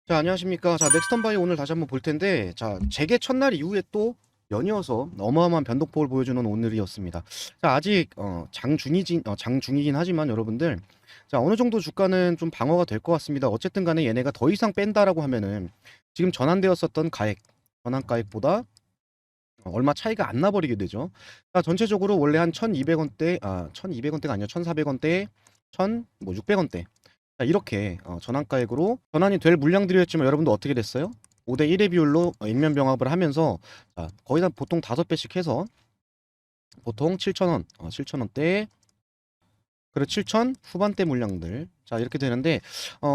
자, 안녕하십니까. 자, 넥스턴바이오 오늘 다시 한번 볼 텐데, 자, 재개 첫날 이후에 또 연이어서 어마어마한 변동폭을 보여주는 오늘이었습니다. 자, 아직 장중이긴 하지만 여러분들, 자, 어느 정도 주가는 좀 방어가 될 것 같습니다. 어쨌든 간에 얘네가 더 이상 뺀다라고 하면은 지금 전환되었었던 전환가액보다 얼마 차이가 안 나버리게 되죠. 자, 전체적으로 원래 한 1200원대, 1200원대가 아니라 1400원대, 1600원대. 자, 이렇게 전환가액으로 전환이 될 물량들이었지만 여러분도 어떻게 됐어요? 5대 1의 비율로 인면 병합을 하면서, 자, 거의 다 보통 5배씩 해서 보통 7,000원, 7,000원대, 그리고 7,000 후반대 물량들. 자, 이렇게 되는데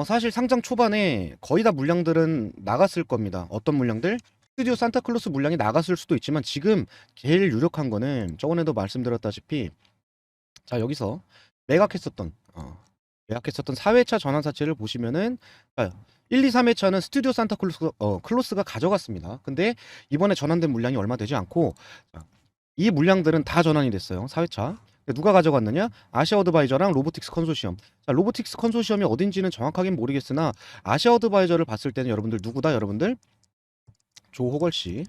사실 상장 초반에 거의 다 물량들은 나갔을 겁니다. 어떤 물량들? 스튜디오 산타클로스 물량이 나갔을 수도 있지만 지금 제일 유력한 거는 저번에도 말씀드렸다시피, 자, 여기서 매각했었던 어, 매각했었던 4회차 전환사채를 보시면은, 자, 1, 2, 3회차는 스튜디오 클로스가 가져갔습니다. 근데 이번에 전환된 물량이 얼마 되지 않고, 자, 이 물량들은 다 전환이 됐어요. 4회차. 누가 가져갔느냐? 아시아 어드바이저랑 로보틱스 컨소시엄. 자, 로보틱스 컨소시엄이 어딘지는 정확하긴 모르겠으나 아시아 어드바이저를 봤을 때는 여러분들 누구다? 여러분들 조호걸 씨.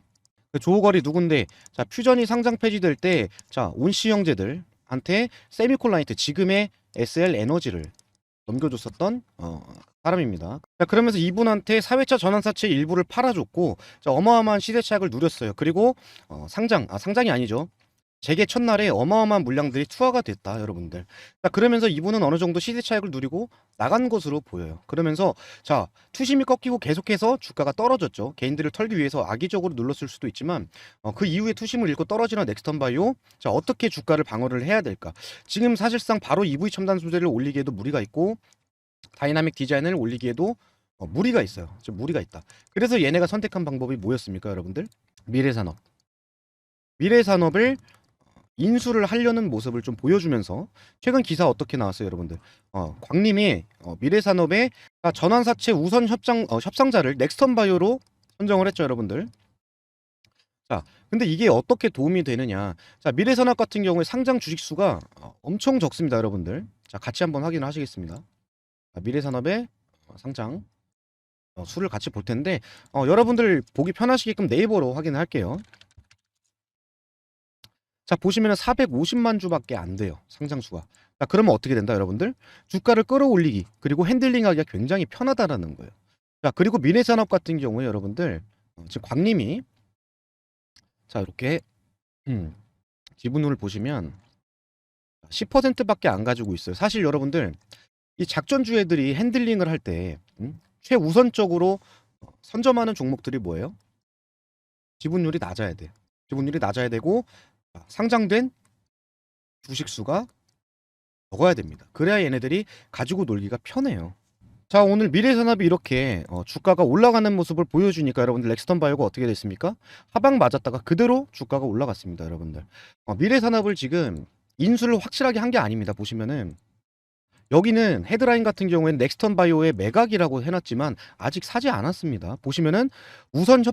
그 조호걸이 누군데, 자, 퓨전이 상장 폐지될 때, 자, 온씨 형제들한테 세미콜라이트, 지금의 SL 에너지를 넘겨줬었던 사람입니다. 자, 그러면서 이분한테 4회차 전환사채 일부를 팔아줬고, 자, 어마어마한 시대차익을 누렸어요. 그리고 상장이 아니죠. 재개 첫날에 어마어마한 물량들이 투하가 됐다, 여러분들. 자, 그러면서 이분은 어느 정도 시세 차익을 누리고 나간 것으로 보여요. 그러면서, 자, 투심이 꺾이고 계속해서 주가가 떨어졌죠. 개인들을 털기 위해서 악의적으로 눌렀을 수도 있지만, 그 이후에 투심을 잃고 떨어지는 넥스턴바이오. 자, 어떻게 주가를 방어를 해야 될까? 지금 사실상 바로 EV 첨단 소재를 올리기에도 무리가 있고, 다이나믹 디자인을 올리기에도 무리가 있어요. 좀 무리가 있다. 그래서 얘네가 선택한 방법이 뭐였습니까, 여러분들? 미래산업. 미래산업을 인수를 하려는 모습을 좀 보여주면서, 최근 기사 어떻게 나왔어요, 여러분들? 광림이 미래산업의 전환사채 우선 협상자를 넥스턴바이오로 선정을 했죠, 여러분들. 자, 근데 이게 어떻게 도움이 되느냐? 자, 미래산업 같은 경우에 상장 주식수가 엄청 적습니다, 여러분들. 자, 같이 한번 확인을 하시겠습니다. 자, 미래산업의 상장 수를 같이 볼 텐데, 여러분들 보기 편하시게끔 네이버로 확인을 할게요. 자, 보시면은 450만 주밖에 안 돼요, 상장수가. 자, 그러면 어떻게 된다, 여러분들? 주가를 끌어올리기, 그리고 핸들링하기가 굉장히 편하다라는 거예요. 자, 그리고 미래산업 같은 경우에 여러분들, 지금 광림이, 자, 이렇게 지분율을 보시면 10%밖에 안 가지고 있어요. 사실 여러분들, 이 작전주 애들이 핸들링을 할 때 최우선적으로 선점하는 종목들이 뭐예요? 지분율이 낮아야 돼. 지분율이 낮아야 되고, 상장된 주식수가 적어야 됩니다. 그래야 얘네들이 가지고 놀기가 편해요. 자, 오늘 미래산업이 이렇게 주가가 올라가는 모습을 보여주니까 여러분들 렉스턴 바이오가 어떻게 됐습니까? 하방 맞았다가 그대로 주가가 올라갔습니다, 여러분들. 미래산업을 지금 인수를 확실하게 한 게 아닙니다. 보시면은 여기는 헤드라인 같은 경우에는 넥스턴 바이오의 매각이라고 해놨지만 아직 사지 않았습니다. 보시면은 우선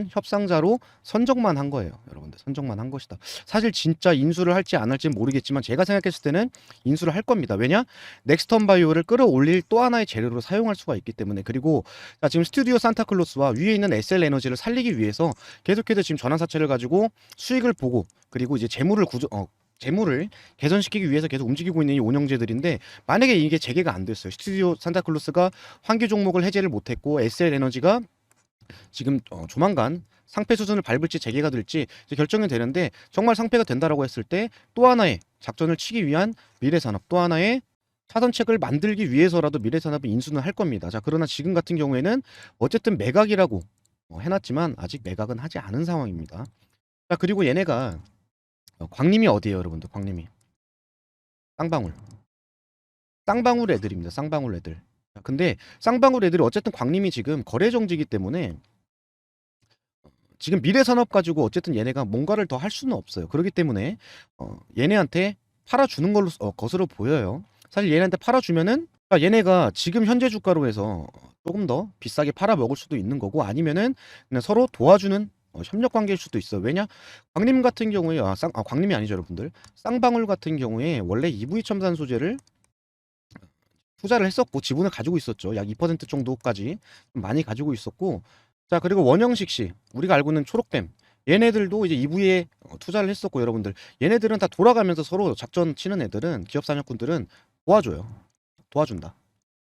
협상자로 선정만 한 거예요, 여러분들. 선정만 한 것이다. 사실 진짜 인수를 할지 안 할지는 모르겠지만 제가 생각했을 때는 인수를 할 겁니다. 왜냐? 넥스턴 바이오를 끌어올릴 또 하나의 재료로 사용할 수가 있기 때문에. 그리고 자, 지금 스튜디오 산타클로스와 위에 있는 SL 에너지를 살리기 위해서 계속해서 지금 전환사채를 가지고 수익을 보고, 그리고 이제 재물을 개선시키기 위해서 계속 움직이고 있는 이 운영제들인데, 만약에 이게 재개가 안 됐어요. 스튜디오 산타클로스가 환기 종목을 해제를 못했고 SL 에너지가 지금 조만간 상패 수준을 밟을지 재개가 될지 이제 결정이 되는데, 정말 상패가 된다라고 했을 때 또 하나의 작전을 치기 위한 미래산업, 또 하나의 차선책을 만들기 위해서라도 미래산업이 인수는 할 겁니다. 자, 그러나 지금 같은 경우에는 어쨌든 매각이라고 해놨지만 아직 매각은 하지 않은 상황입니다. 자, 그리고 얘네가 광림이 어디예요, 여러분들? 광림이 쌍방울. 쌍방울 애들입니다. 쌍방울 애들. 자, 근데 쌍방울 애들이 어쨌든 광림이 지금 거래 정지이기 때문에 지금 미래산업 가지고 어쨌든 얘네가 뭔가를 더 할 수는 없어요. 그렇기 때문에 얘네한테 팔아주는 걸로 것으로 보여요. 사실 얘네한테 팔아주면은, 얘네가 지금 현재 주가로 해서 조금 더 비싸게 팔아 먹을 수도 있는 거고, 아니면은 그냥 서로 도와주는 협력 관계일 수도 있어요. 왜냐? 광림 같은 경우에 광림이 아니죠, 여러분들. 쌍방울 같은 경우에 원래 EV 첨단 소재를 투자를 했었고 지분을 가지고 있었죠. 약 2% 정도까지 좀 많이 가지고 있었고, 자 그리고 원영식 씨, 우리가 알고 있는 초록뱀, 얘네들도 이제 EV에 투자를 했었고, 여러분들 얘네들은 다 돌아가면서 서로 작전 치는 애들은, 기업 산업군들은 도와줘요. 도와준다.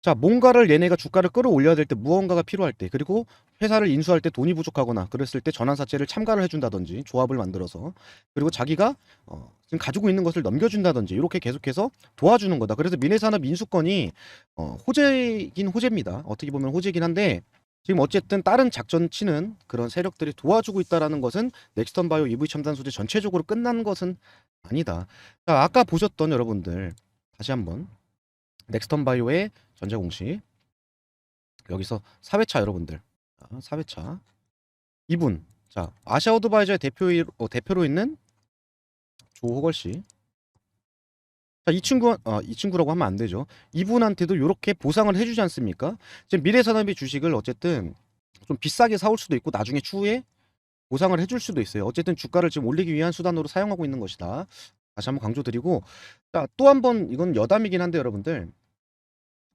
자, 뭔가를 얘네가 주가를 끌어올려야 될 때, 무언가가 필요할 때, 그리고 회사를 인수할 때 돈이 부족하거나 그랬을 때 전환사채를 참가를 해준다든지, 조합을 만들어서, 그리고 자기가 지금 가지고 있는 것을 넘겨준다든지, 이렇게 계속해서 도와주는 거다. 그래서 미래산업 인수권이 호재긴 호재입니다. 어떻게 보면 호재긴 한데, 지금 어쨌든 다른 작전 치는 그런 세력들이 도와주고 있다라는 것은 넥스턴바이오 EV첨단 소재 전체적으로 끝난 것은 아니다. 자, 아까 보셨던 여러분들 다시 한번 넥스턴바이오의 전자 공식, 여기서 4회차 여러분들, 4회차 이분, 자 아시아 어드바이저의 대표로 있는 조호걸 씨. 자, 이 친구라고 하면 안 되죠. 이분한테도 이렇게 보상을 해주지 않습니까? 지금 미래산업의 주식을 어쨌든 좀 비싸게 사올 수도 있고, 나중에 추후에 보상을 해줄 수도 있어요. 어쨌든 주가를 지금 올리기 위한 수단으로 사용하고 있는 것이다. 다시 한번 강조드리고, 자 또 한 번, 이건 여담이긴 한데 여러분들,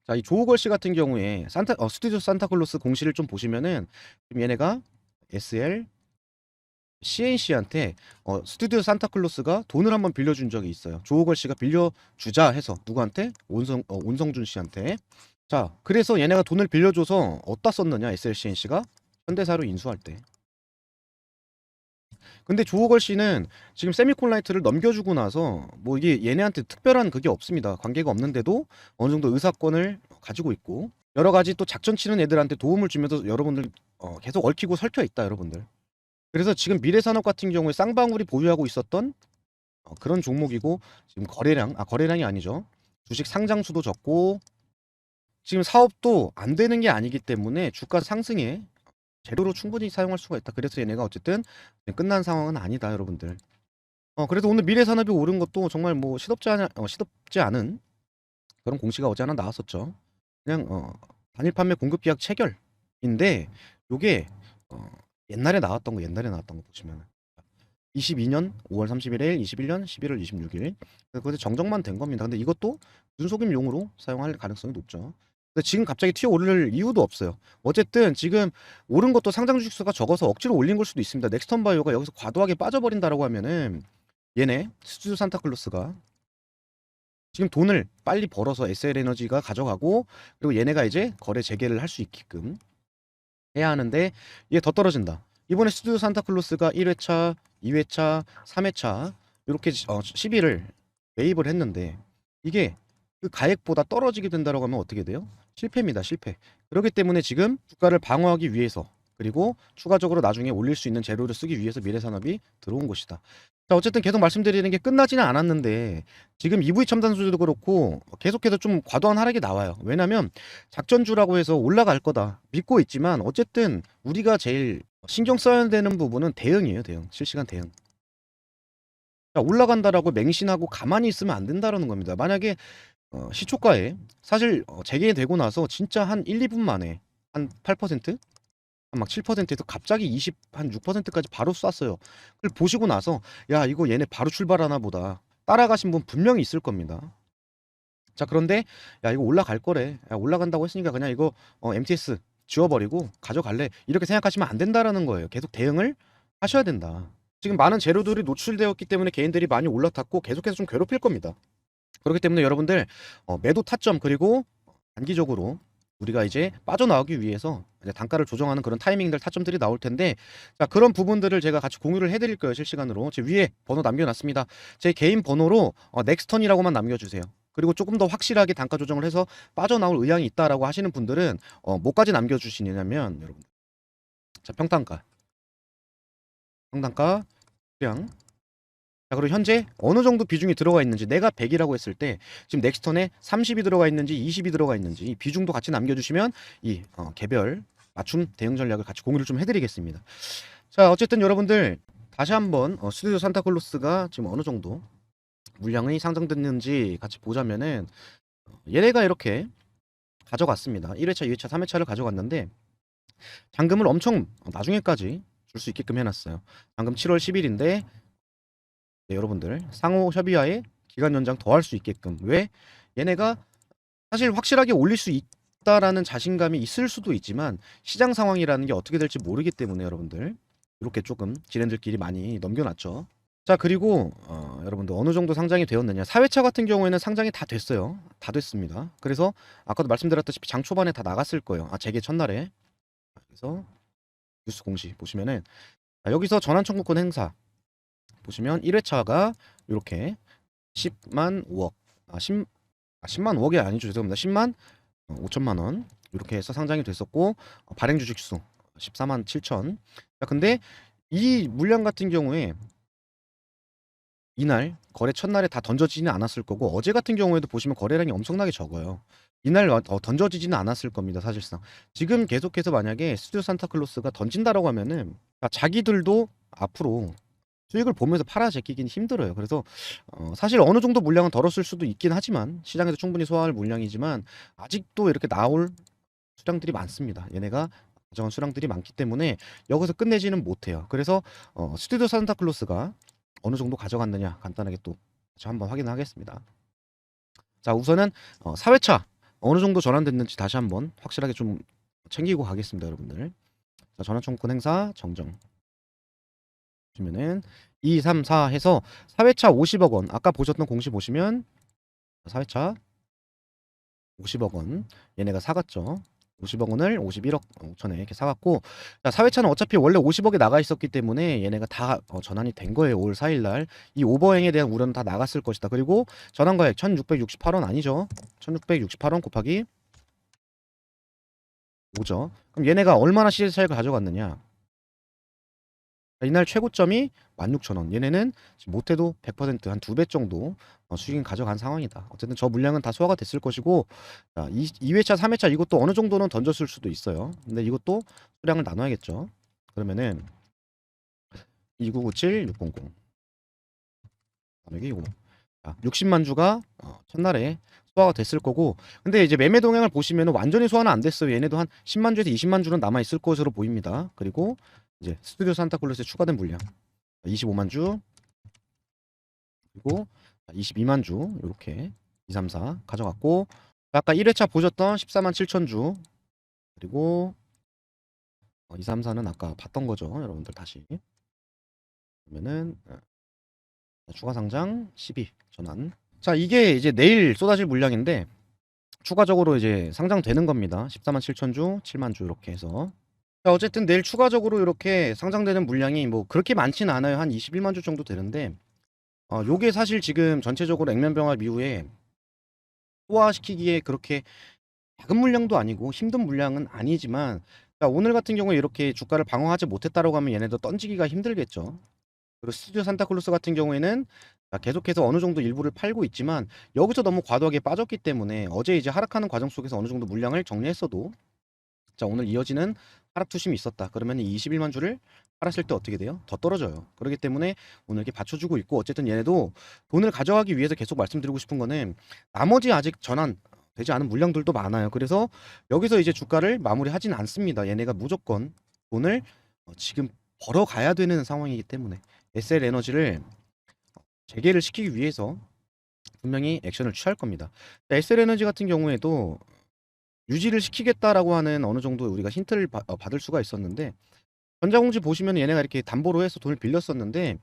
자 이 조호걸 씨 같은 경우에 스튜디오 산타클로스 공시를 좀 보시면은, 지금 얘네가 SL CNC한테 스튜디오 산타클로스가 돈을 한번 빌려준 적이 있어요. 조호걸 씨가 빌려주자 해서, 누구한테? 온성준 씨한테. 자 그래서 얘네가 돈을 빌려줘서 어디다 썼느냐, SLCNC가 현대사로 인수할 때. 근데 조호걸 씨는 지금 세미콘라이트를 넘겨주고 나서 뭐 이게 얘네한테 특별한 그게 없습니다. 관계가 없는데도 어느 정도 의사권을 가지고 있고, 여러 가지 또 작전 치는 애들한테 도움을 주면서 여러분들 계속 얽히고 설켜 있다, 여러분들. 그래서 지금 미래산업 같은 경우에 쌍방울이 보유하고 있었던 그런 종목이고, 지금 거래량이 아니죠. 주식 상장수도 적고, 지금 사업도 안 되는 게 아니기 때문에 주가 상승에 재료로 충분히 사용할 수가 있다. 그래서 얘네가 어쨌든 끝난 상황은 아니다, 여러분들. 그래도 오늘 미래산업이 오른 것도 정말 뭐 시덥지 않은 그런 공시가 어제 하나 나왔었죠. 그냥 단일 판매 공급 계약 체결인데, 요게 옛날에 나왔던 거 보시면 22년 5월 31일, 21년 11월 26일. 그래서 정정만 된 겁니다. 근데 이것도 눈속임용으로 사용할 가능성이 높죠. 근데 지금 갑자기 튀어 오를 이유도 없어요. 어쨌든 지금 오른 것도 상장 주식수가 적어서 억지로 올린 걸 수도 있습니다. 넥스턴 바이오가 여기서 과도하게 빠져버린다라고 하면은, 얘네 스튜디오 산타클로스가 지금 돈을 빨리 벌어서 SL 에너지가 가져가고, 그리고 얘네가 이제 거래 재개를 할 수 있게끔 해야 하는데, 이게 더 떨어진다. 이번에 스튜디오 산타클로스가 1회차, 2회차, 3회차 이렇게 시비를 매입을 했는데, 이게 그 가액보다 떨어지게 된다라고 하면 어떻게 돼요? 실패입니다, 실패. 그렇기 때문에 지금 주가를 방어하기 위해서, 그리고 추가적으로 나중에 올릴 수 있는 재료를 쓰기 위해서 미래산업이 들어온 것이다. 자, 어쨌든 계속 말씀드리는 게 끝나지는 않았는데, 지금 EV 첨단 소재도 그렇고 계속해서 좀 과도한 하락이 나와요. 왜냐면 작전주라고 해서 올라갈 거다 믿고 있지만, 어쨌든 우리가 제일 신경 써야 되는 부분은 대응이에요, 대응. 실시간 대응. 자, 올라간다라고 맹신하고 가만히 있으면 안 된다라는 겁니다. 만약에 시초가에 사실 재개되고 나서 진짜 한 1, 2분 만에 한 8%? 막 7%에서 갑자기 한 6%까지 바로 쐈어요. 그걸 보시고 나서, 야 이거 얘네 바로 출발하나 보다, 따라가신 분 분명히 있을 겁니다. 자 그런데, 야 이거 올라갈 거래, 야 올라간다고 했으니까 그냥 이거 MTS 지워버리고 가져갈래, 이렇게 생각하시면 안 된다라는 거예요. 계속 대응을 하셔야 된다. 지금 많은 재료들이 노출되었기 때문에 개인들이 많이 올라탔고 계속해서 좀 괴롭힐 겁니다. 그렇기 때문에 여러분들 매도 타점, 그리고 단기적으로 우리가 이제 빠져나오기 위해서 이제 단가를 조정하는 그런 타이밍들, 타점들이 나올 텐데, 자 그런 부분들을 제가 같이 공유를 해드릴 거예요, 실시간으로. 제 위에 번호 남겨놨습니다. 제 개인 번호로 넥스턴이라고만 남겨주세요. 그리고 조금 더 확실하게 단가 조정을 해서 빠져나올 의향이 있다라고 하시는 분들은 뭐까지 남겨주시냐면, 여러분, 자 평단가, 수량, 자 그리고 현재 어느 정도 비중이 들어가 있는지, 내가 100이라고 했을 때 지금 넥스턴에 30이 들어가 있는지 20이 들어가 있는지, 이 비중도 같이 남겨주시면 이 개별 맞춤 대응 전략을 같이 공유를 좀 해드리겠습니다. 자 어쨌든 여러분들, 다시 한번 스튜디오 산타클로스가 지금 어느 정도 물량이 상장됐는지 같이 보자면은, 얘네가 이렇게 가져갔습니다. 1회차, 2회차, 3회차를 가져갔는데, 잔금을 엄청 나중에까지 줄 수 있게끔 해놨어요. 잔금 7월 10일인데, 네, 여러분들 상호 협의하에 기간 연장 더 할 수 있게끔. 왜? 얘네가 사실 확실하게 올릴 수 있다라는 자신감이 있을 수도 있지만 시장 상황이라는 게 어떻게 될지 모르기 때문에 여러분들 이렇게 조금 지렌들끼리 많이 넘겨놨죠. 자 그리고 여러분들 어느 정도 상장이 되었느냐. 4회차 같은 경우에는 상장이 다 됐어요. 다 됐습니다. 그래서 아까도 말씀드렸다시피 장 초반에 다 나갔을 거예요. 재개 첫날에. 그래서 뉴스 공시 보시면은 여기서 전환 청구권 행사 보시면 1회차가 이렇게 10만 5억 10만 5억이 아니죠. 죄송합니다. 10만 5천만 원 이렇게 해서 상장이 됐었고 발행 주식수 14만 7천. 자 근데 이 물량 같은 경우에 이날 거래 첫날에 다 던져지지는 않았을 거고 어제 같은 경우에도 보시면 거래량이 엄청나게 적어요. 이날 던져지지는 않았을 겁니다. 사실상 지금 계속해서 만약에 스튜디오 산타클로스가 던진다라고 하면은 자기들도 앞으로 수익을 보면서 팔아 제끼긴 힘들어요. 그래서 사실 어느 정도 물량은 덜었을 수도 있긴 하지만 시장에서 충분히 소화할 물량이지만 아직도 이렇게 나올 수량들이 많습니다. 얘네가 가져간 수량들이 많기 때문에 여기서 끝내지는 못해요. 그래서 스튜디오 산타클로스가 어느 정도 가져갔느냐 간단하게 또 다시 한번 확인하겠습니다. 자 우선은 4회차 어느 정도 전환됐는지 다시 한번 확실하게 좀 챙기고 가겠습니다. 여러분들. 자 전환 청구권 행사 정정 보시면은 2, 3, 4 해서 4회차 50억 원 아까 보셨던 공시 보시면 4회차 50억 원 얘네가 사갔죠. 50억 원을 51억 5천에 이렇게 사갔고 자 4회차는 어차피 원래 50억에 나가 있었기 때문에 얘네가 다 전환이 된 거예요. 5월 4일날 이 오버행에 대한 우려는 다 나갔을 것이다. 그리고 전환가액 1668원 아니죠. 1668원 곱하기 5죠. 그럼 얘네가 얼마나 시세 차익을 가져갔느냐. 이날 최고점이 16,000원. 얘네는 못해도 100%한 2배 정도 수익을 가져간 상황이다. 어쨌든 저 물량은 다 소화가 됐을 것이고 자, 2회차, 3회차 이것도 어느 정도는 던졌을 수도 있어요. 근데 이것도 수량을 나눠야겠죠. 그러면은 2997, 600 나누기 5. 자, 60만 주가 첫날에 소화가 됐을 거고 근데 이제 매매 동향을 보시면 완전히 소화는 안 됐어요. 얘네도 한 10만 주에서 20만 주는 남아 있을 것으로 보입니다. 그리고 이제 스튜디오 산타클로스에 추가된 물량 25만 주 그리고 22만 주 이렇게 2, 3, 4 가져갔고 아까 1회차 보셨던 14만 7천 주 그리고 2, 3, 4는 아까 봤던 거죠. 여러분들 다시 그러면은 추가 상장 12 전환. 자 이게 이제 내일 쏟아질 물량인데 추가적으로 이제 상장되는 겁니다. 14만 7천 주, 7만 주 이렇게 해서 자, 어쨌든 내일 추가적으로 이렇게 상장되는 물량이 뭐 그렇게 많지는 않아요. 한 21만 주 정도 되는데 요게 사실 지금 전체적으로 액면병합 이후에 소화시키기에 그렇게 작은 물량도 아니고 힘든 물량은 아니지만 자, 오늘 같은 경우에 이렇게 주가를 방어하지 못했다라고 하면 얘네도 던지기가 힘들겠죠. 그리고 스튜디오 산타클로스 같은 경우에는 자, 계속해서 어느 정도 일부를 팔고 있지만 여기서 너무 과도하게 빠졌기 때문에 어제 이제 하락하는 과정 속에서 어느 정도 물량을 정리했어도 자 오늘 이어지는 하락 투심이 있었다. 그러면 21만 주를 팔았을 때 어떻게 돼요? 더 떨어져요. 그렇기 때문에 오늘 이렇게 받쳐주고 있고 어쨌든 얘네도 돈을 가져가기 위해서 계속 말씀드리고 싶은 거는 나머지 아직 전환 되지 않은 물량들도 많아요. 그래서 여기서 이제 주가를 마무리하진 않습니다. 얘네가 무조건 돈을 지금 벌어가야 되는 상황이기 때문에 SL 에너지를 재개를 시키기 위해서 분명히 액션을 취할 겁니다. SL 에너지 같은 경우에도 유지를 시키겠다라고 하는 어느 정도 우리가 힌트를 받을 수가 있었는데 전자공지 보시면 얘네가 이렇게 담보로 해서 돈을 빌렸었는데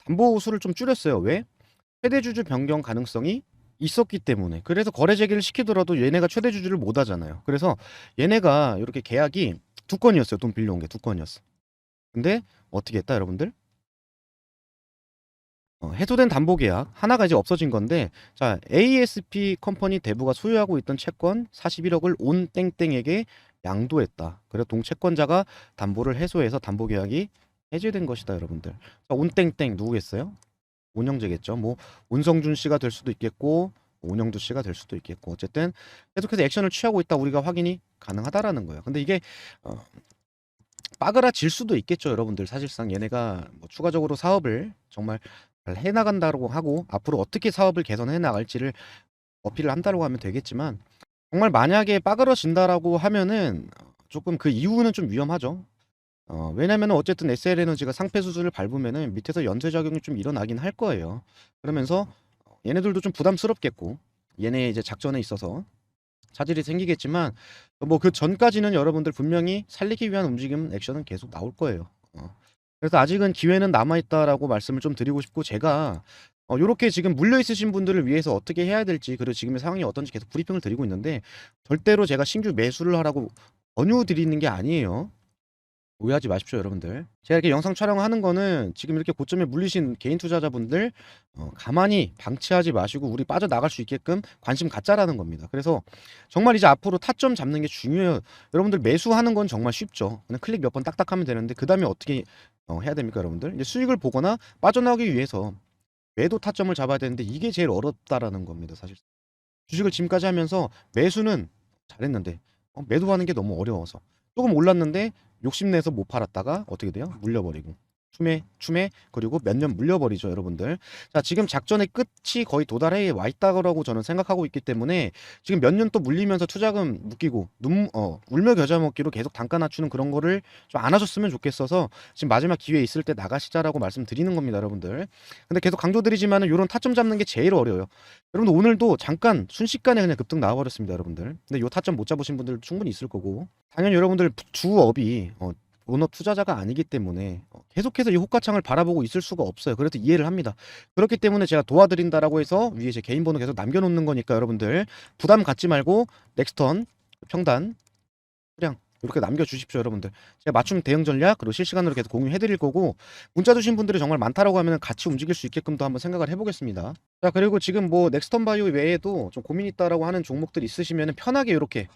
담보 수를 좀 줄였어요. 왜? 최대 주주 변경 가능성이 있었기 때문에. 그래서 거래 재개를 시키더라도 얘네가 최대 주주를 못 하잖아요. 그래서 얘네가 이렇게 계약이 두 건이었어요. 돈 빌려온 게 두 건이었어. 근데 어떻게 했다 여러분들? 해소된 담보 계약 하나가 이제 없어진 건데 자 ASP 컴퍼니 대부가 소유하고 있던 채권 41억을 온 땡땡에게 양도했다. 그래서 동채권자가 담보를 해소해서 담보 계약이 해제된 것이다 여러분들. 자, 온 땡땡 누구겠어요? 온영재겠죠. 뭐 온성준 씨가 될 수도 있겠고 온영두 씨가 될 수도 있겠고 어쨌든 계속해서 액션을 취하고 있다 우리가 확인이 가능하다라는 거예요. 근데 이게 빠그라질 수도 있겠죠 여러분들. 사실상 얘네가 뭐 추가적으로 사업을 정말 잘 해나간다고 하고 앞으로 어떻게 사업을 개선해 나갈지를 어필을 한다고 하면 되겠지만 정말 만약에 빠그러진다라고 하면은 조금 그 이후는 좀 위험하죠. 왜냐면은 어쨌든 SL 에너지가 상패 수준을 밟으면은 밑에서 연쇄 작용이 좀 일어나긴 할 거예요. 그러면서 얘네들도 좀 부담스럽겠고 얘네 이제 작전에 있어서 차질이 생기겠지만 뭐 그 전까지는 여러분들 분명히 살리기 위한 움직임 액션은 계속 나올 거예요. 그래서 아직은 기회는 남아 있다라고 말씀을 좀 드리고 싶고 제가 요렇게 지금 물려 있으신 분들을 위해서 어떻게 해야 될지 그리고 지금의 상황이 어떤지 계속 브리핑을 드리고 있는데 절대로 제가 신규 매수를 하라고 권유 드리는 게 아니에요. 오해하지 마십시오 여러분들. 제가 이렇게 영상 촬영하는 거는 지금 이렇게 고점에 물리신 개인 투자자분들 가만히 방치하지 마시고 우리 빠져나갈 수 있게끔 관심 갖자라는 겁니다. 그래서 정말 이제 앞으로 타점 잡는 게 중요해요. 여러분들 매수하는 건 정말 쉽죠. 그냥 클릭 몇 번 딱딱 하면 되는데 그다음에 어떻게 해야 됩니까 여러분들? 이제 수익을 보거나 빠져나오기 위해서 매도 타점을 잡아야 되는데 이게 제일 어렵다라는 겁니다 사실. 주식을 지금까지 하면서 매수는 잘했는데 매도하는 게 너무 어려워서 조금 올랐는데 욕심내서 못 팔았다가 어떻게 돼요? 물려버리고 추매 그리고 몇 년 물려버리죠 여러분들. 자 지금 작전의 끝이 거의 도달해 와 있다고 저는 생각하고 있기 때문에 지금 몇 년 또 물리면서 투자금 묶이고 울며 겨자 먹기로 계속 단가 낮추는 그런 거를 좀 안 하셨으면 좋겠어서 지금 마지막 기회 있을 때 나가시자라고 말씀드리는 겁니다 여러분들. 근데 계속 강조드리지만은 요런 타점 잡는 게 제일 어려워요. 여러분들 오늘도 잠깐 순식간에 그냥 급등 나와버렸습니다 여러분들. 근데 요 타점 못 잡으신 분들 충분히 있을 거고 당연히 여러분들 주업이 본업 투자자가 아니기 때문에 계속해서 이 호가창을 바라보고 있을 수가 없어요. 그래서 이해를 합니다. 그렇기 때문에 제가 도와드린다라고 해서 위에 제 개인 번호 계속 남겨놓는 거니까 여러분들 부담 갖지 말고 넥스턴 평단 수량 이렇게 남겨주십시오 여러분들. 제가 맞춤 대응 전략 그리고 실시간으로 계속 공유해드릴 거고 문자 주신 분들이 정말 많다라고 하면 같이 움직일 수 있게끔도 한번 생각을 해보겠습니다. 자 그리고 지금 뭐 넥스턴 바이오 외에도 좀 고민 있다라고 하는 종목들 있으시면 편하게 이렇게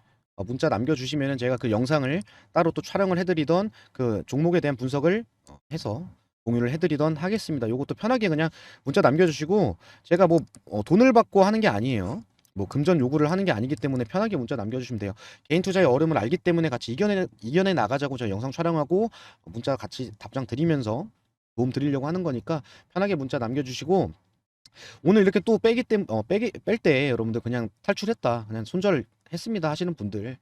문자 남겨주시면은 제가 그 영상을 따로 또 촬영을 해드리던 그 종목에 대한 분석을 해서 공유를 해드리던 하겠습니다. 요것도 편하게 그냥 문자 남겨주시고 제가 뭐 돈을 받고 하는 게 아니에요. 뭐 금전 요구를 하는 게 아니기 때문에 편하게 문자 남겨주시면 돼요. 개인 투자의 어려움을 알기 때문에 같이 이겨내 나가자고 제가 영상 촬영하고 문자 같이 답장 드리면서 도움 드리려고 하는 거니까 편하게 문자 남겨주시고 오늘 이렇게 또 뺄 때 여러분들 그냥 탈출했다 그냥 손절했습니다 하시는 분들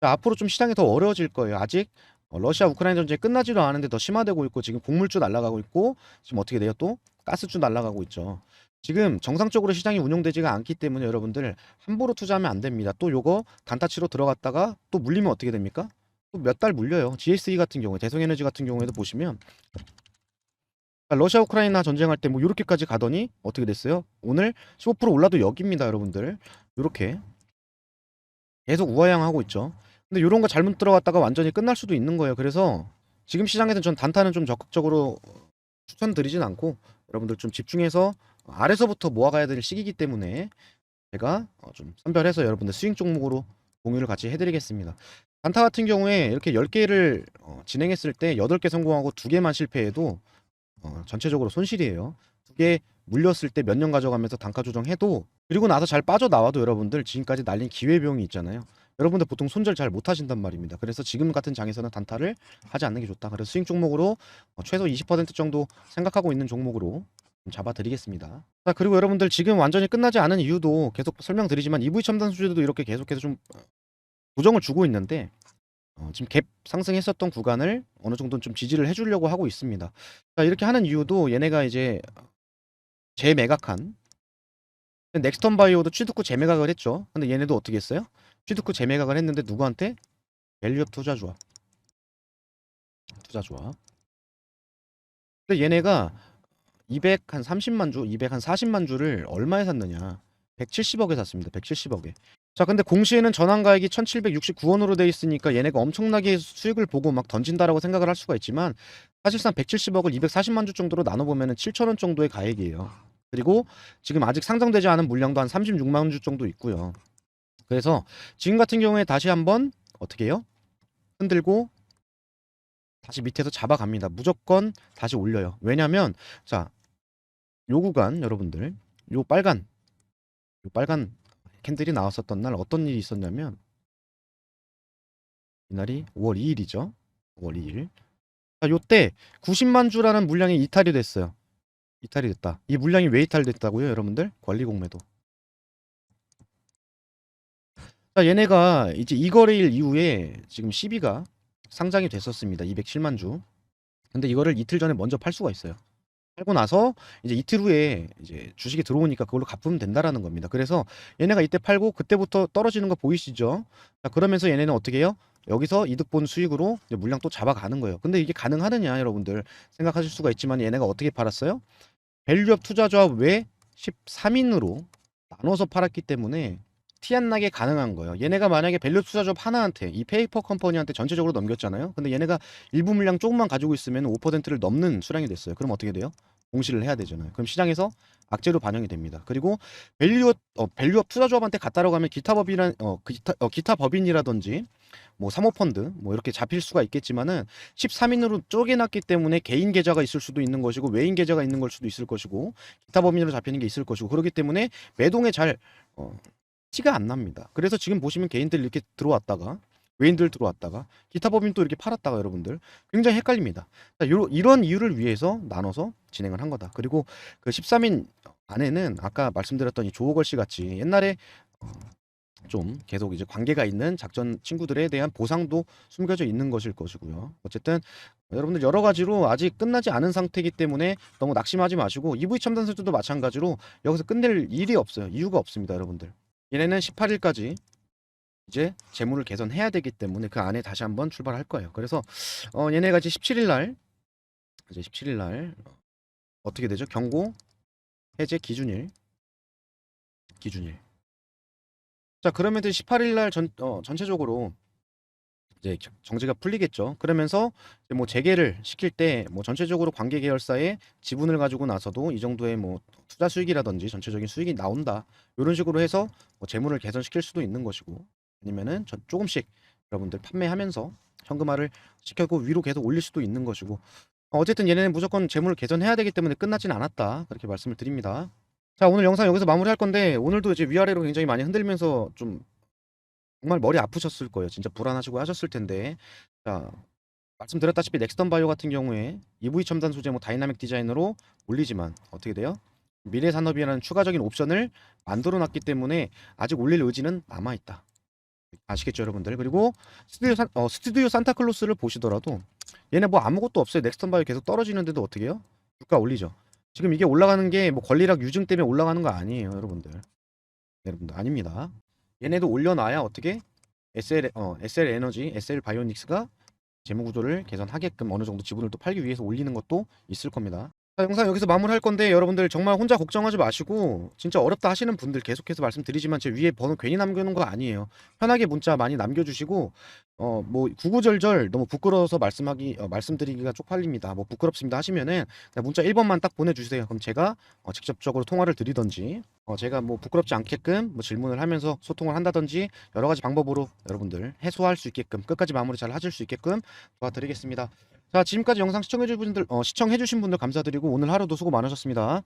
자, 앞으로 좀 시장이 더 어려워질 거예요. 아직 러시아 우크라이나 전쟁이 끝나지도 않았는데 더 심화되고 있고 지금 곡물주 날아가고 있고 지금 어떻게 돼요? 또 가스주 날아가고 있죠. 지금 정상적으로 시장이 운영되지가 않기 때문에 여러분들 함부로 투자하면 안 됩니다. 또 요거 단타치로 들어갔다가 또 물리면 어떻게 됩니까? 또 몇 달 물려요. GSE 같은 경우에 대성에너지 같은 경우에도 보시면 러시아 우크라이나 전쟁할 때 뭐 요렇게까지 가더니 어떻게 됐어요? 오늘 15% 올라도 여기입니다 여러분들. 요렇게 계속 우하향하고 있죠. 근데 요런 거 잘못 들어갔다가 완전히 끝날 수도 있는 거예요. 그래서 지금 시장에서는 전 단타는 좀 적극적으로 추천드리진 않고 여러분들 좀 집중해서 아래서부터 모아가야 될 시기이기 때문에 제가 좀 선별해서 여러분들 스윙 종목으로 공유를 같이 해드리겠습니다. 단타 같은 경우에 이렇게 10개를 진행했을 때 8개 성공하고 2개만 실패해도 전체적으로 손실이에요. 2개 물렸을 때 몇 년 가져가면서 단가 조정해도 그리고 나서 잘 빠져나와도 여러분들 지금까지 날린 기회비용이 있잖아요. 여러분들 보통 손절 잘 못하신단 말입니다. 그래서 지금 같은 장에서는 단타를 하지 않는 게 좋다. 그래서 스윙 종목으로 최소 20% 정도 생각하고 있는 종목으로 좀 잡아드리겠습니다. 자 그리고 여러분들 지금 완전히 끝나지 않은 이유도 계속 설명드리지만 EV 첨단 수주도 이렇게 계속해서 좀 고정을 주고 있는데 지금 갭 상승했었던 구간을 어느 정도는 좀 지지를 해주려고 하고 있습니다. 자 이렇게 하는 이유도 얘네가 이제 재매각한 넥스턴 바이오도 취득 후 재매각을 했죠. 근데 얘네도 어떻게 했어요? 취득 후 재매각을 했는데 누구한테? 밸류업 투자조합. 근데 얘네가 230만 주, 240만 주를 얼마에 샀느냐? 170억에 샀습니다. 170억에. 자, 근데 공시에는 전환가액이 1769원으로 돼 있으니까 얘네가 엄청나게 수익을 보고 막 던진다라고 생각을 할 수가 있지만 사실상 170억을 240만 주 정도로 나눠보면 7천원 정도의 가액이에요. 그리고 지금 아직 상장되지 않은 물량도 한 36만 주 정도 있고요. 그래서 지금 같은 경우에 다시 한번 어떻게 해요? 흔들고 다시 밑에서 잡아갑니다. 무조건 다시 올려요. 왜냐면 자, 요 구간 여러분들 요 빨간 캔들이 나왔었던 날 어떤 일이 있었냐면 이날이 5월 2일이죠. 5월 2일. 자, 요때 90만 주라는 물량이 이탈이 됐어요. 이탈이 됐다. 이 물량이 왜 이탈됐다고요, 여러분들? 관리 공매도. 자, 얘네가 이제 이 거래일 이후에 지금 12가 상장이 됐었습니다. 207만 주. 근데 이거를 이틀 전에 먼저 팔 수가 있어요. 팔고 나서 이제 이틀 후에 이제 주식이 들어오니까 그걸로 갚으면 된다라는 겁니다. 그래서 얘네가 이때 팔고 그때부터 떨어지는 거 보이시죠? 자, 그러면서 얘네는 어떻게 해요? 여기서 이득 본 수익으로 이제 물량 또 잡아가는 거예요. 근데 이게 가능하느냐 여러분들 생각하실 수가 있지만 얘네가 어떻게 팔았어요? 밸류업 투자 조합 외 13인으로 나눠서 팔았기 때문에 티 안 나게 가능한 거예요. 얘네가 만약에 밸류업 투자 조합 하나한테 이 페이퍼 컴퍼니한테 전체적으로 넘겼잖아요. 근데 얘네가 일부 물량 조금만 가지고 있으면 5%를 넘는 수량이 됐어요. 그럼 어떻게 돼요? 공시를 해야 되잖아요. 그럼 시장에서 악재로 반영이 됩니다. 그리고 밸류업 투자 조합한테 갖다라고 하면 기타 법인이라든지 뭐 사모펀드 뭐 이렇게 잡힐 수가 있겠지만은 13인으로 쪼개놨기 때문에 개인 계좌가 있을 수도 있는 것이고 외인 계좌가 있는 걸 수도 있을 것이고 기타 법인으로 잡히는 게 있을 것이고 그렇기 때문에 매동에 잘 티가 안 납니다. 그래서 지금 보시면 개인들 이렇게 들어왔다가 외인들 들어왔다가 기타 법인 또 이렇게 팔았다가 여러분들 굉장히 헷갈립니다. 자, 이런 이유를 위해서 나눠서 진행을 한 거다. 그리고 그 13인 안에는 아까 말씀드렸던 이 조호걸 씨 같이 옛날에 좀 계속 이제 관계가 있는 작전 친구들에 대한 보상도 숨겨져 있는 것일 것이고요. 어쨌든 여러분들 여러 가지로 아직 끝나지 않은 상태이기 때문에 너무 낙심하지 마시고 EV 첨단설주도 마찬가지로 여기서 끝낼 일이 없어요. 이유가 없습니다, 여러분들. 얘네는 18일까지 이제 재무를 개선해야 되기 때문에 그 안에 다시 한번 출발할 거예요. 그래서 얘네가 이제 17일 날 이제 17일 날 어떻게 되죠? 경고 해제 기준일. 자, 그러면 이제 18일 날 전체적으로 이제 정지가 풀리겠죠. 그러면서 이제 뭐 재개를 시킬 때 뭐 전체적으로 관계 계열사의 지분을 가지고 나서도 이 정도의 뭐 투자 수익이라든지 전체적인 수익이 나온다. 이런 식으로 해서 뭐 재물을 개선시킬 수도 있는 것이고 아니면은 조금씩 여러분들 판매하면서 현금화를 시켜고 위로 계속 올릴 수도 있는 것이고 어쨌든 얘네는 무조건 재물을 개선해야 되기 때문에 끝나진 않았다. 그렇게 말씀을 드립니다. 자, 오늘 영상 여기서 마무리할 건데 오늘도 이제 위아래로 굉장히 많이 흔들면서 좀 정말 머리 아프셨을 거예요. 진짜 불안하시고 하셨을 텐데. 자, 말씀드렸다시피 넥스턴 바이오 같은 경우에 EV 첨단 소재 뭐 다이나믹 디자인으로 올리지만 어떻게 돼요? 미래 산업이라는 추가적인 옵션을 만들어 놨기 때문에 아직 올릴 의지는 남아 있다. 아시겠죠, 여러분들? 그리고 스튜디오 산타클로스를 보시더라도 얘네 뭐 아무것도 없어요. 넥스턴 바이오 계속 떨어지는데도 어떻게 해요? 주가 올리죠. 지금 이게 올라가는 게 뭐 권리락 유증 때문에 올라가는 거 아니에요, 여러분들. 여러분들 아닙니다. 얘네도 올려놔야 어떻게 SL 에너지, SL 바이오닉스가 재무 구조를 개선하게끔 어느 정도 지분을 또 팔기 위해서 올리는 것도 있을 겁니다. 자, 영상 여기서 마무리할 건데 여러분들 정말 혼자 걱정하지 마시고 진짜 어렵다 하시는 분들 계속해서 말씀드리지만 제 위에 번호 괜히 남겨놓은 거 아니에요. 편하게 문자 많이 남겨주시고 뭐 구구절절 너무 부끄러워서 말씀드리기가 쪽팔립니다. 뭐 부끄럽습니다 하시면은 그냥 문자 1번만 딱 보내주세요. 그럼 제가 직접적으로 통화를 드리던지 제가 뭐 부끄럽지 않게끔 뭐 질문을 하면서 소통을 한다든지 여러 가지 방법으로 여러분들 해소할 수 있게끔 끝까지 마무리 잘 하실 수 있게끔 도와드리겠습니다. 자, 지금까지 영상 시청해주신 분들 감사드리고 오늘 하루도 수고 많으셨습니다.